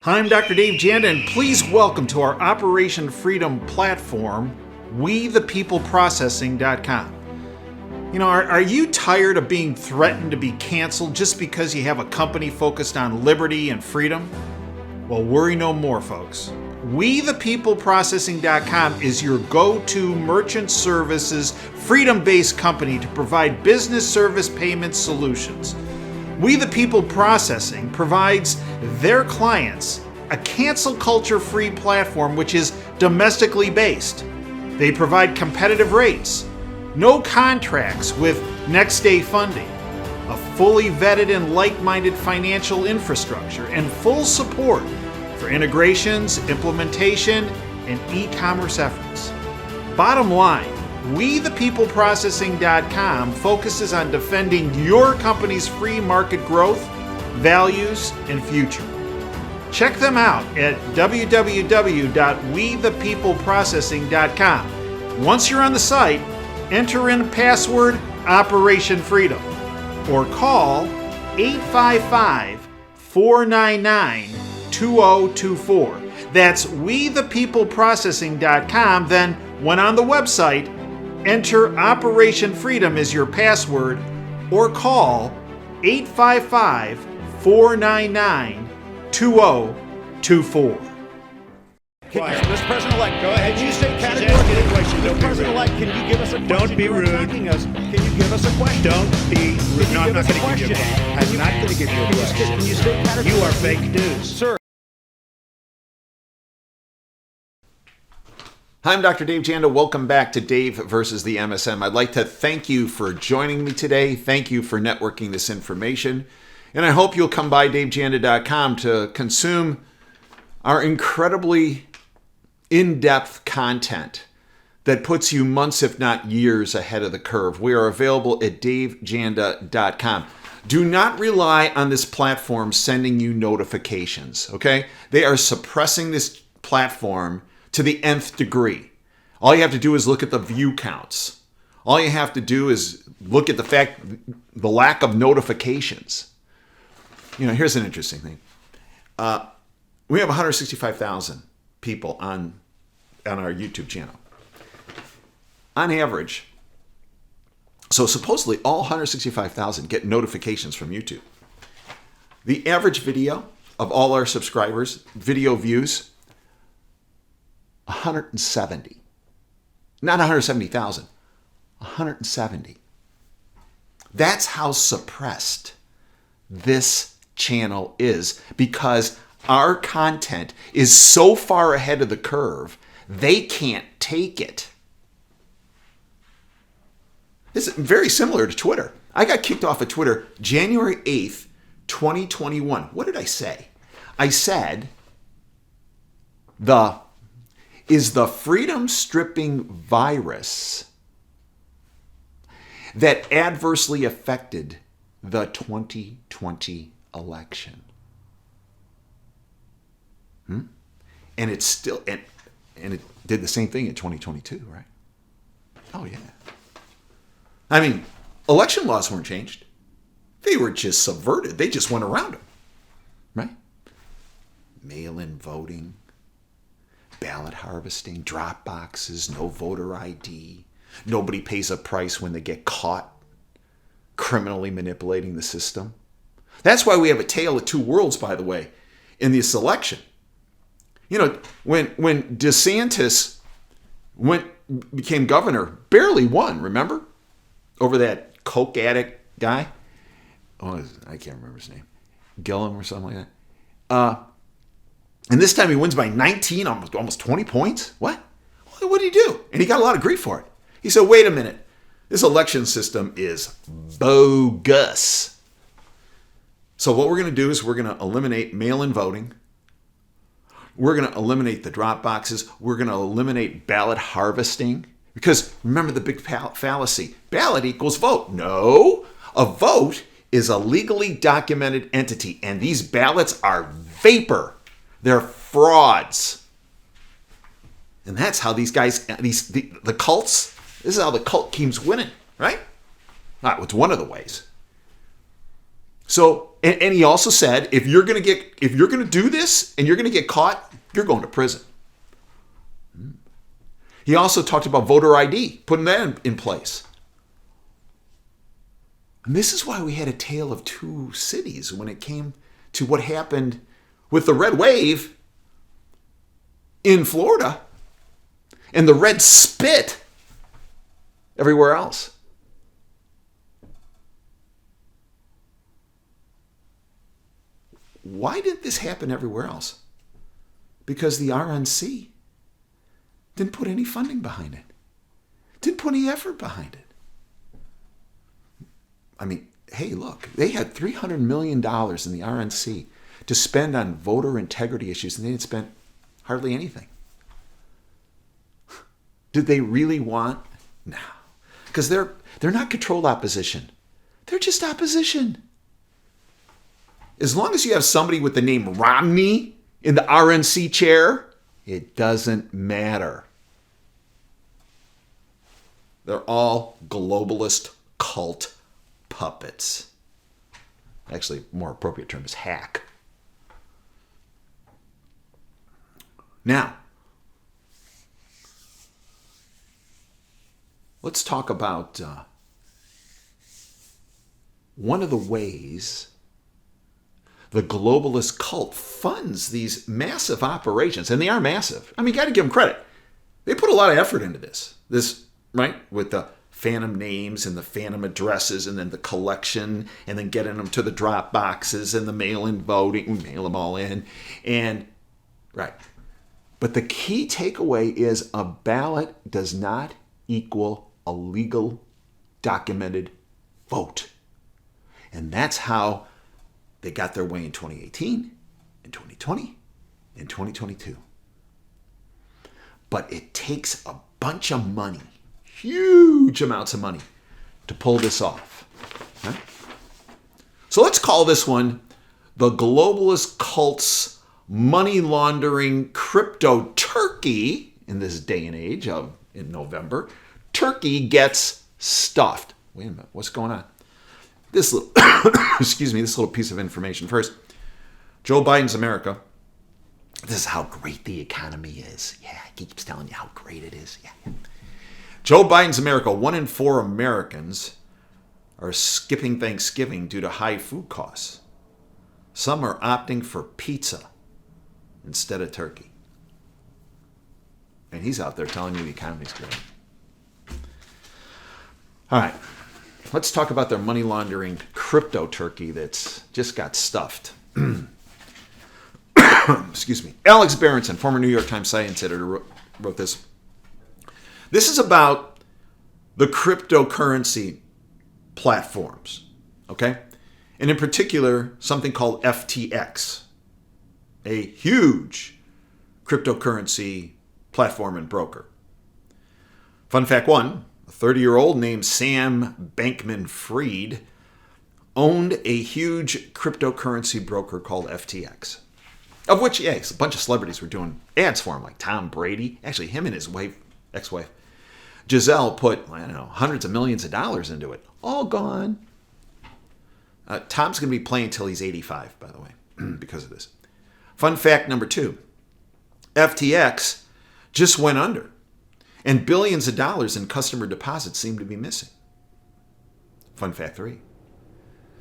Hi, I'm Dr. Dave Janda, and please welcome to our Operation Freedom platform, WeThePeopleProcessing.com. You know, are you tired of being threatened to be canceled just because you have a company focused on liberty and freedom? Well, worry no more, folks. WeThePeopleProcessing.com is your go-to merchant services, freedom-based company to provide business service payment solutions. We the People Processing provides their clients a cancel culture-free platform which is domestically based. They provide competitive rates, no contracts with next-day funding, a fully vetted and like-minded financial infrastructure, and full support for integrations, implementation, and e-commerce efforts. Bottom line, WeThePeopleProcessing.com focuses on defending your company's free market growth, values, and future. Check them out at www.WeThePeopleProcessing.com. Once you're on the site, enter in password Operation Freedom or call 855-499-2024. That's WeThePeopleProcessing.com. Then, when on the website, enter Operation Freedom as your password or call 855-499-2024. Mr. President-elect, go ahead. Can you state She's categorically? asking a question. Mr. President-elect, can you give us a question? Don't be You are rude. attacking us. Can you give us a question? Don't be rude. No, I'm not going to give you a question. question. I'm not going to give you a question. Can you state categorically? You are fake news. Sir. Hi, I'm Dr. Dave Janda. Welcome back to Dave versus the MSM. I'd like to thank you for joining me today. Thank you for networking this information. And I hope you'll come by davejanda.com to consume our incredibly in-depth content that puts you months, if not years, ahead of the curve. We are available at davejanda.com. Do not rely on this platform sending you notifications, okay? They are suppressing this platform to the nth degree. All you have to do is look at the view counts. All you have to do is look at the lack of notifications. You know, here's an interesting thing. We have 165,000 people on our YouTube channel. On average, so supposedly all 165,000 get notifications from YouTube. The average video of all our subscribers, video views, 170. Not 170,000, 170. That's how suppressed this channel is because our content is so far ahead of the curve, they can't take it. This is very similar to Twitter. I got kicked off of Twitter January 8th, 2021. What did I say? I said, is the freedom-stripping virus that adversely affected the 2020 election. And it's still, and it did the same thing in 2022, right? Oh, yeah. I mean, election laws weren't changed. They were just subverted. They just went around them, right? Mail-in voting, ballot harvesting, drop boxes, no voter ID. Nobody pays a price when they get caught criminally manipulating the system. That's why we have a tale of two worlds, by the way, in this election. You know, when DeSantis became governor, barely won, remember? Over that coke addict guy. Oh, I can't remember his name. Gillum or something like that. And this time he wins by 19, almost 20 points. What? What did he do? And he got a lot of grief for it. He said, wait a minute. This election system is bogus. So what we're going to do is we're going to eliminate mail-in voting. We're going to eliminate the drop boxes. We're going to eliminate ballot harvesting. Because remember the big fallacy. Ballot equals vote. No. A vote is a legally documented entity. And these ballots are vapor. They're frauds. And that's how these guys, the cults, this is how the cult keeps winning, right? It's one of the ways. So, and he also said, if you're going to do this and you're going to get caught, you're going to prison. He also talked about voter ID, putting that in place. And this is why we had a tale of two cities when it came to what happened with the red wave in Florida and the red spit everywhere else. Why didn't this happen everywhere else? Because the RNC didn't put any funding behind it. Didn't put any effort behind it. I mean, hey, look, they had $300 million in the RNC to spend on voter integrity issues, and they didn't spend hardly anything. Did they really want? No. Because they're not controlled opposition. They're just opposition. As long as you have somebody with the name Romney in the RNC chair, it doesn't matter. They're all globalist cult puppets. Actually, more appropriate term is hack. Now, let's talk about one of the ways the globalist cult funds these massive operations, and they are massive. I mean, you got to give them credit. They put a lot of effort into this, right? With the phantom names and the phantom addresses and then the collection and then getting them to the drop boxes and the mail-in voting. We mail them all in. And, right. But the key takeaway is a ballot does not equal a legal documented vote. And that's how they got their way in 2018, in 2020, in 2022. But it takes a bunch of money, huge amounts of money, to pull this off. Okay? So let's call this one the globalist cult's money laundering crypto turkey in this day and age in November. Turkey gets stuffed. Wait a minute, what's going on? This little, this little piece of information. First, Joe Biden's America. This is how great the economy is. Yeah, he keeps telling you how great it is. Yeah. Joe Biden's America. 1 in 4 Americans are skipping Thanksgiving due to high food costs. Some are opting for pizza instead of turkey. And he's out there telling you the economy's great. All right. Let's talk about their money laundering crypto turkey that's just got stuffed. Excuse me. Alex Berenson, former New York Times science editor, wrote this. This is about the cryptocurrency platforms, okay? And in particular, something called FTX, a huge cryptocurrency platform and broker. Fun fact 1. A 30-year-old named Sam Bankman-Fried owned a huge cryptocurrency broker called FTX, of which, a bunch of celebrities were doing ads for him, like Tom Brady. Actually, him and his ex-wife, Giselle, put, hundreds of millions of dollars into it. All gone. Tom's going to be playing until he's 85, by the way, because of this. Fun fact number 2. FTX just went under. And billions of dollars in customer deposits seem to be missing. Fun fact 3.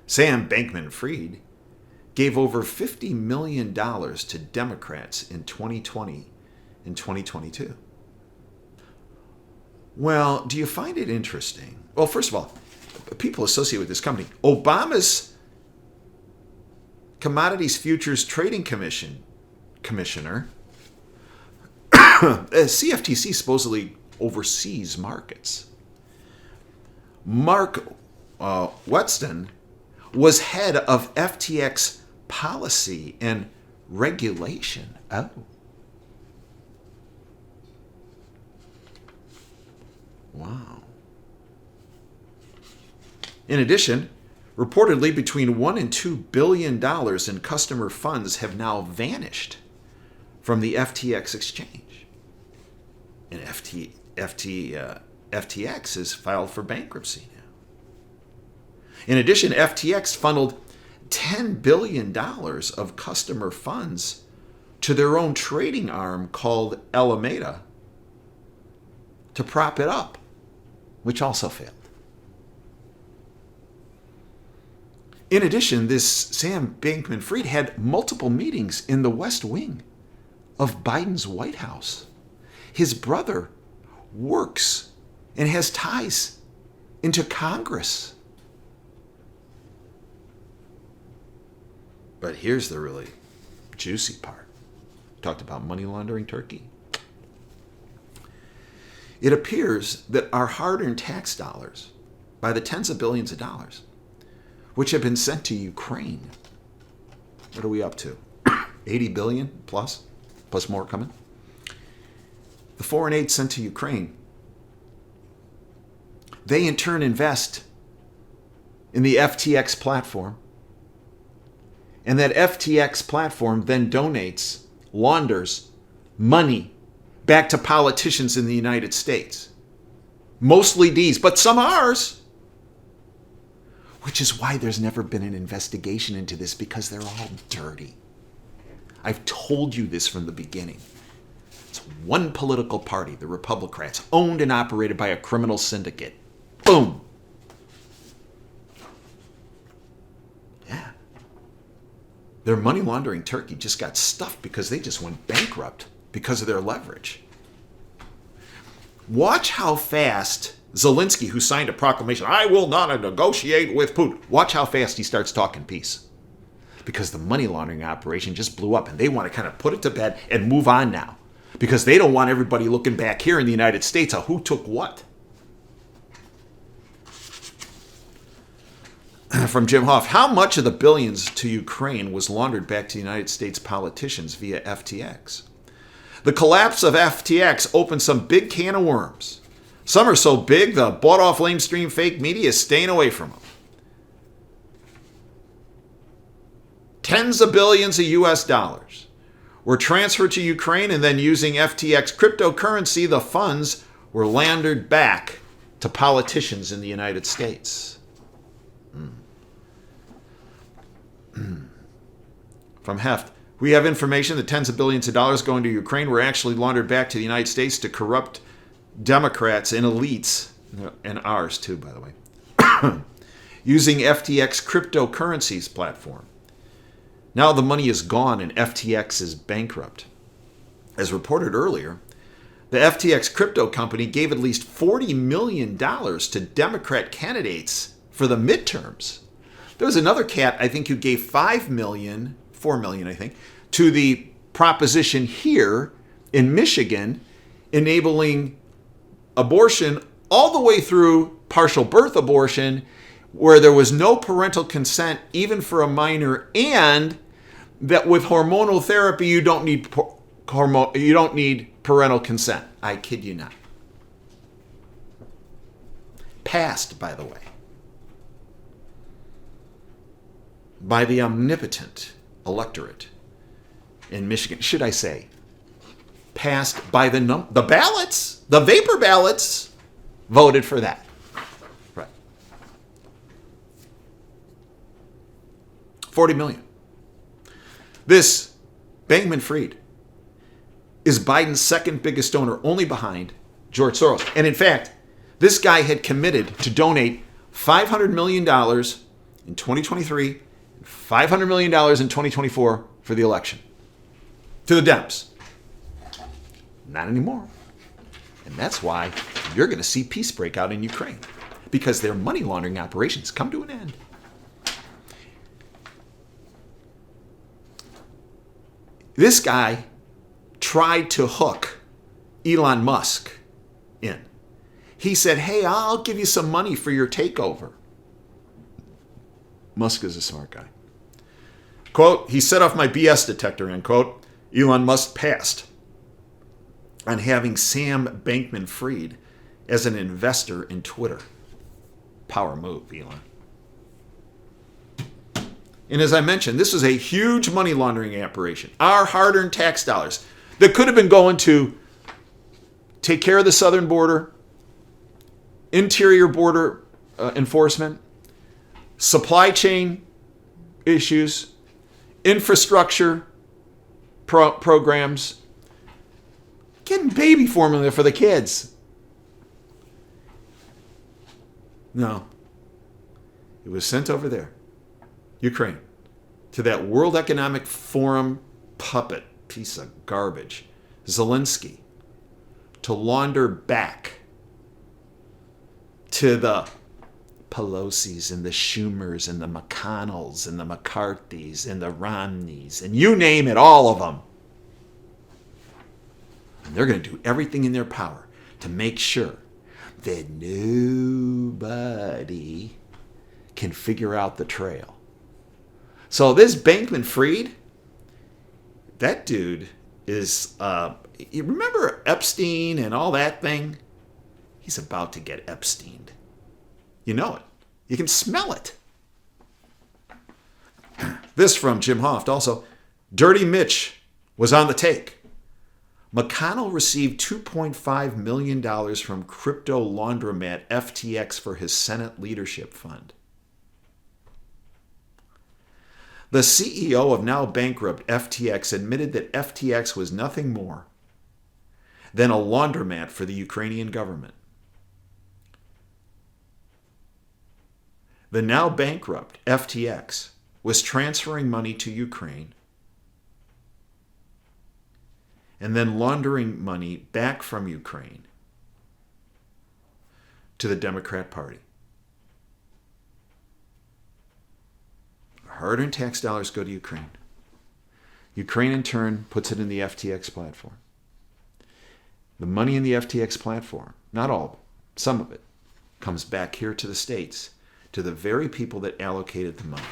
Sam Bankman-Fried gave over $50 million to Democrats in 2020 and 2022. Well, do you find it interesting? Well, first of all, people associated with this company. Obama's Commodities Futures Trading Commissioner, CFTC supposedly oversees markets. Mark Weston was head of FTX policy and regulation. Oh. Wow. In addition, reportedly between $1 and $2 billion in customer funds have now vanished from the FTX exchange. And FTX is filed for bankruptcy now. In addition, FTX funneled $10 billion of customer funds to their own trading arm called Alameda to prop it up, which also failed. In addition, this Sam Bankman-Fried had multiple meetings in the West Wing of Biden's White House. His brother works and has ties into Congress. But here's the really juicy part. Talked about money laundering Turkey. It appears that our hard-earned tax dollars, by the tens of billions of dollars, which have been sent to Ukraine, what are we up to? 80 billion plus more coming? The foreign aid sent to Ukraine, they in turn invest in the FTX platform. And that FTX platform then launders money back to politicians in the United States. Mostly D's, but some ours. Which is why there's never been an investigation into this, because they're all dirty. I've told you this from the beginning. It's one political party, the Republicans, owned and operated by a criminal syndicate. Boom. Yeah. Their money laundering Turkey just got stuffed because they just went bankrupt because of their leverage. Watch how fast Zelensky, who signed a proclamation, I will not negotiate with Putin. Watch how fast he starts talking peace. Because the money laundering operation just blew up and they want to kind of put it to bed and move on now. Because they don't want everybody looking back here in the United States at who took what. From Jim Hoff, how much of the billions to Ukraine was laundered back to United States politicians via FTX? The collapse of FTX opened some big can of worms. Some are so big, the bought-off lamestream fake media is staying away from them. Tens of billions of US dollars were transferred to Ukraine, and then using FTX cryptocurrency, the funds were laundered back to politicians in the United States. From Heft, we have information that tens of billions of dollars going to Ukraine were actually laundered back to the United States to corrupt Democrats and elites, and ours too, by the way, using FTX cryptocurrencies platform. Now the money is gone and FTX is bankrupt. As reported earlier, the FTX crypto company gave at least $40 million to Democrat candidates for the midterms. There was another cat, I think, who gave $4 million, I think, to the proposition here in Michigan, enabling abortion all the way through partial birth abortion, where there was no parental consent even for a minor, and that with hormonal therapy you don't need parental consent. I kid you not. Passed, by the way, by the omnipotent electorate in Michigan. Should I say, passed by the ballots, the vapor ballots, voted for that. Right. 40 million. This Bankman-Fried is Biden's second biggest donor, only behind George Soros. And in fact, this guy had committed to donate $500 million in 2023, $500 million in 2024 for the election to the Dems. Not anymore. And that's why you're going to see peace break out in Ukraine, because their money laundering operations come to an end. This guy tried to hook Elon Musk in. He said, hey, I'll give you some money for your takeover. Musk is a smart guy. Quote, he set off my BS detector, end quote. Elon Musk passed on having Sam Bankman-Fried as an investor in Twitter. Power move, Elon. And as I mentioned, this was a huge money laundering operation. Our hard-earned tax dollars that could have been going to take care of the southern border, interior border enforcement, supply chain issues, infrastructure programs, getting baby formula for the kids. No. It was sent over there, Ukraine, to that World Economic Forum puppet, piece of garbage, Zelensky, to launder back to the Pelosi's and the Schumers and the McConnells and the McCarthy's and the Romneys and you name it, all of them. And they're going to do everything in their power to make sure that nobody can figure out the trail. So this Bankman-Fried, that dude is, you remember Epstein and all that thing? He's about to get Epsteined. You know it. You can smell it. This from Jim Hoft also. Dirty Mitch was on the take. McConnell received $2.5 million from crypto laundromat FTX for his Senate leadership fund. The CEO of now bankrupt FTX admitted that FTX was nothing more than a laundromat for the Ukrainian government. The now bankrupt FTX was transferring money to Ukraine and then laundering money back from Ukraine to the Democrat Party. Hard-earned tax dollars go to Ukraine. Ukraine, in turn, puts it in the FTX platform. The money in the FTX platform, not all of it, some of it, comes back here to the States, to the very people that allocated the money.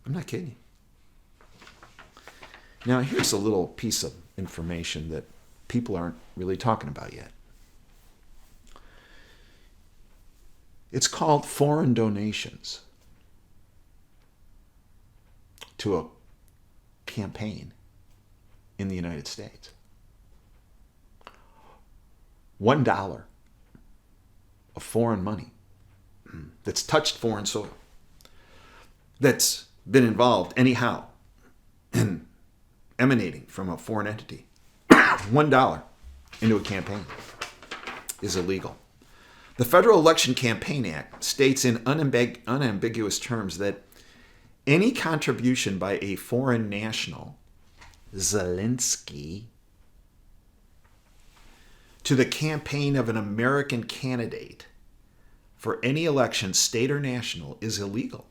I'm not kidding you. Now, here's a little piece of information that people aren't really talking about yet. It's called foreign donations to a campaign in the United States. $1 of foreign money that's touched foreign soil, that's been involved anyhow in emanating from a foreign entity, $1 into a campaign is illegal. The Federal Election Campaign Act states in unambiguous terms that any contribution by a foreign national, Zelensky, to the campaign of an American candidate for any election, state or national, is illegal.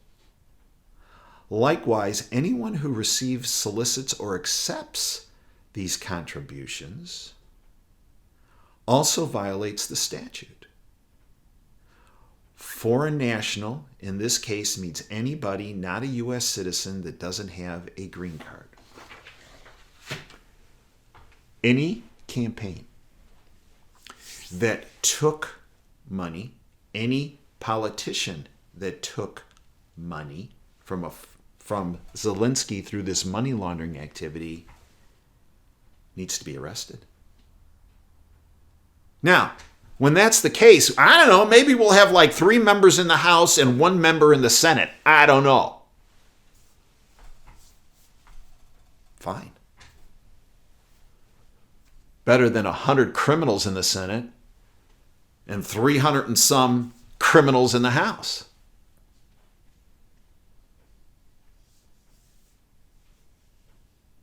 Likewise, anyone who receives, solicits, or accepts these contributions also violates the statute. Foreign national, in this case, means anybody not a U.S. citizen that doesn't have a green card. Any campaign that took money, any politician that took money from Zelensky through this money laundering activity needs to be arrested. Now, when that's the case, I don't know, maybe we'll have like 3 members in the House and 1 member in the Senate. I don't know. Fine. Better than 100 criminals in the Senate and 300 and some criminals in the House.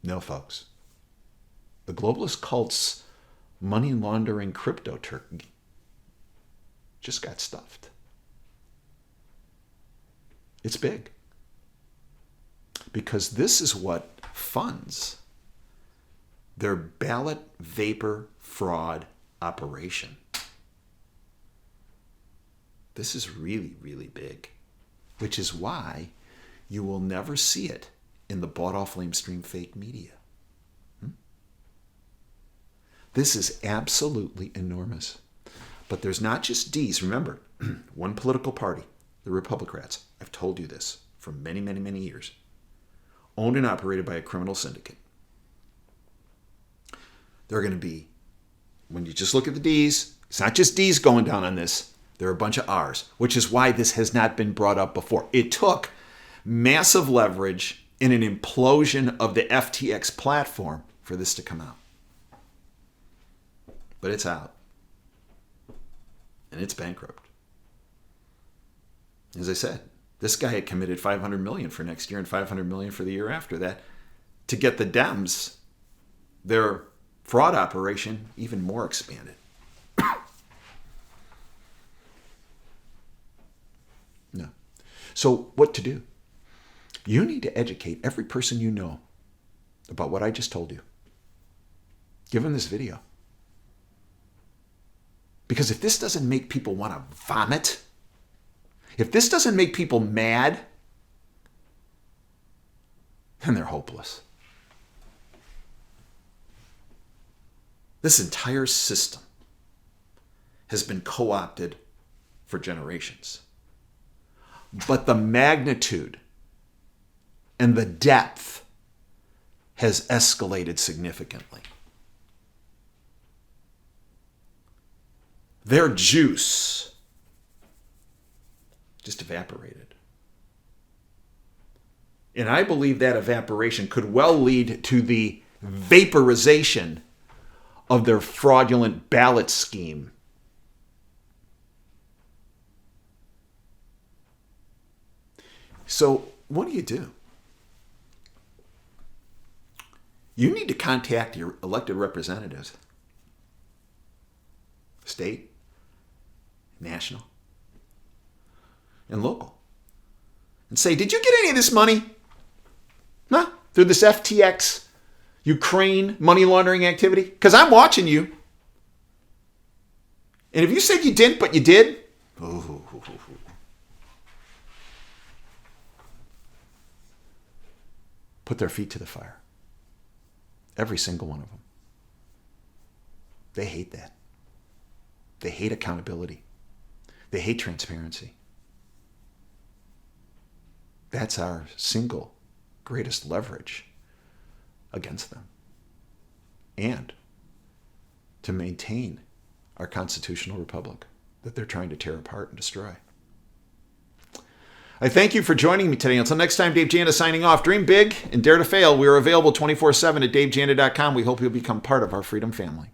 No, folks. The globalist cult's money laundering crypto turkey just got stuffed. It's big. Because this is what funds their ballot vapor fraud operation. This is really, really big, which is why you will never see it in the bought-off lamestream fake media. This is absolutely enormous. But there's not just D's. Remember, one political party, the Republicans, I've told you this for many, many, many years, owned and operated by a criminal syndicate. They're going to be, when you just look at the D's, it's not just D's going down on this. They're a bunch of R's, which is why this has not been brought up before. It took massive leverage in an implosion of the FTX platform for this to come out. But it's out. And it's bankrupt. As I said, this guy had committed $500 million for next year and $500 million for the year after that to get the Dems, their fraud operation, even more expanded. No. So what to do? You need to educate every person you know about what I just told you. Give them this video. Because if this doesn't make people want to vomit, if this doesn't make people mad, then they're hopeless. This entire system has been co-opted for generations. But the magnitude and the depth has escalated significantly. Their juice just evaporated. And I believe that evaporation could well lead to the vaporization of their fraudulent ballot scheme. So what do? You need to contact your elected representatives, state, national, and local, and say, did you get any of this money? Huh? Through this FTX Ukraine money laundering activity? Because I'm watching you. And if you said you didn't, but you did, put their feet to the fire. Every single one of them. They hate that. They hate accountability. They hate transparency. That's our single greatest leverage against them. And to maintain our constitutional republic that they're trying to tear apart and destroy. I thank you for joining me today. Until next time, Dave Janda signing off. Dream big and dare to fail. We are available 24/7 at davejanda.com. We hope you'll become part of our freedom family.